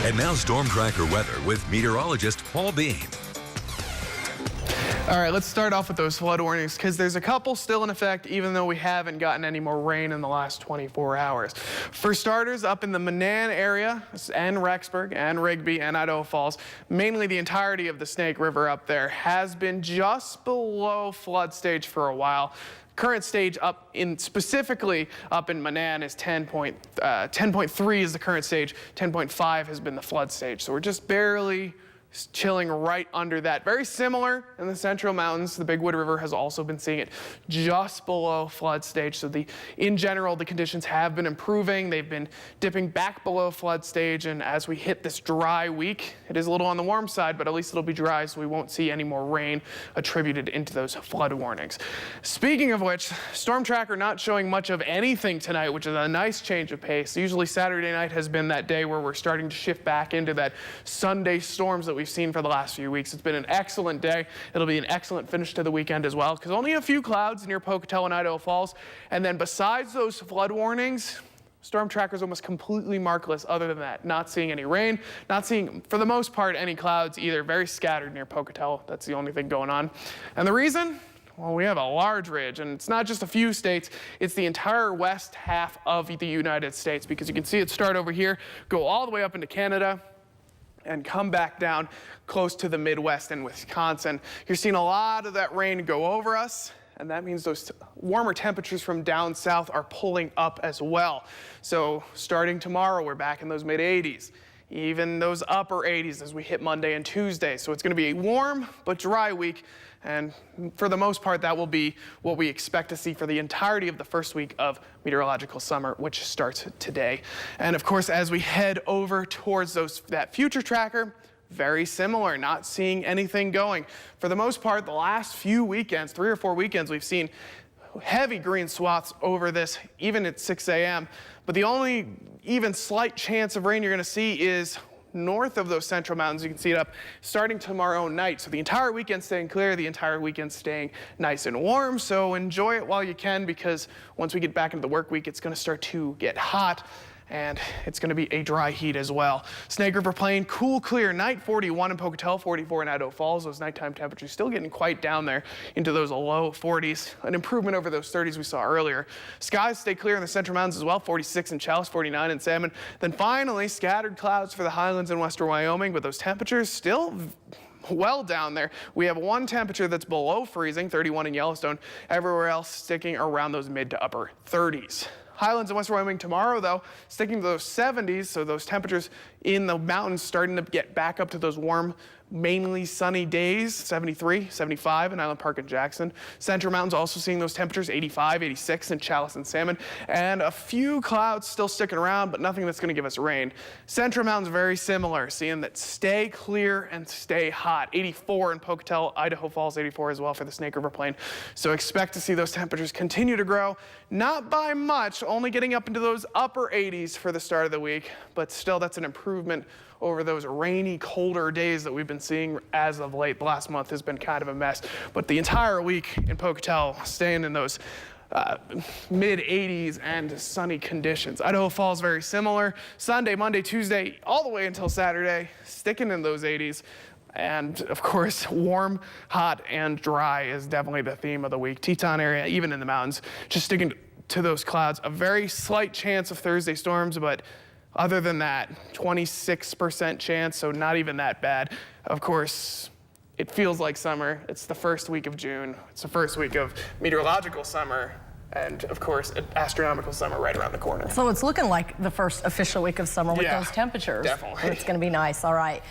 And now Storm Tracker weather with meteorologist Paul Bean. All right, let's start off with those flood warnings because there's a couple still in effect even though we haven't gotten any more rain in the last 24 hours. For starters, up in the Manan area and Rexburg and Rigby and Idaho Falls, mainly the entirety of the Snake River up there has been just below flood stage for a while. Current stage specifically up in Manan is 10.3 is the current stage. 10.5 has been the flood stage. So we're just barely chilling right under that. Very similar in the Central Mountains. The Big Wood River has also been seeing it just below flood stage. So in general, the conditions have been improving. They've been dipping back below flood stage. And as we hit this dry week, it is a little on the warm side, but at least it'll be dry, so we won't see any more rain attributed into those flood warnings. Speaking of which, Storm Tracker not showing much of anything tonight, which is a nice change of pace. Usually Saturday night has been that day where we're starting to shift back into that Sunday storms that we've seen for the last few weeks. It's been an excellent day. It'll be an excellent finish to the weekend as well, because only a few clouds near Pocatello and Idaho Falls. And then besides those flood warnings, Storm Tracker's almost completely markless other than that. Not seeing any rain, not seeing, for the most part, any clouds either. Very scattered near Pocatello. That's the only thing going on. And the reason? Well, we have a large ridge, and it's not just a few states, it's the entire west half of the United States, because you can see it start over here, go all the way up into Canada, and come back down close to the Midwest and Wisconsin. You're seeing a lot of that rain go over us, and that means those warmer temperatures from down south are pulling up as well. So starting tomorrow, we're back in those mid-80s, even those upper 80s as we hit Monday and Tuesday. So it's going to be a warm but dry week. And for the most part, that will be what we expect to see for the entirety of the first week of meteorological summer, which starts today. And of course, as we head over towards that future tracker, very similar, not seeing anything going. For the most part, the last few weekends, 3 or 4 weekends, we've seen heavy green swaths over this, even at 6 a.m. But the only even slight chance of rain you're going to see is north of those Central Mountains. You can see it up starting tomorrow night. So the entire weekend staying clear, the entire weekend staying nice and warm. So enjoy it while you can, because once we get back into the work week, it's going to start to get hot. And it's going to be a dry heat as well. Snake River Plain, cool, clear night, 41 in Pocatello, 44 in Idaho Falls. Those nighttime temperatures still getting quite down there into those low 40s, an improvement over those 30s we saw earlier. Skies stay clear in the Central Mountains as well, 46 in Chalice, 49 in Salmon. Then finally, scattered clouds for the highlands in western Wyoming, but those temperatures still well down there. We have one temperature that's below freezing, 31 in Yellowstone. Everywhere else sticking around those mid to upper 30s. Highlands in western Wyoming tomorrow, though, sticking to those 70s, so those temperatures in the mountains starting to get back up to those warm, mainly sunny days, 73, 75 in Island Park and Jackson. Central Mountains also seeing those temperatures, 85, 86 in Chalice and Salmon, and a few clouds still sticking around, but nothing that's going to give us rain. Central Mountains very similar, seeing that stay clear and stay hot. 84 in Pocatello, Idaho Falls, 84 as well for the Snake River Plain. So expect to see those temperatures continue to grow, not by much, only getting up into those upper 80s for the start of the week, but still that's an improvement over those rainy, colder days that we've been seeing as of late. The last month has been kind of a mess, but the entire week in Pocatello staying in those mid-80s and sunny conditions. Idaho Falls very similar. Sunday, Monday, Tuesday, all the way until Saturday, sticking in those 80s. And of course, warm, hot, and dry is definitely the theme of the week. Teton area, even in the mountains, just sticking to those clouds. A very slight chance of Thursday storms, but other than that, 26% chance, so not even that bad. Of course, it feels like summer. It's the first week of June. It's the first week of meteorological summer. And of course, astronomical summer right around the corner. So it's looking like the first official week of summer with those temperatures. Definitely. It's going to be nice. All right.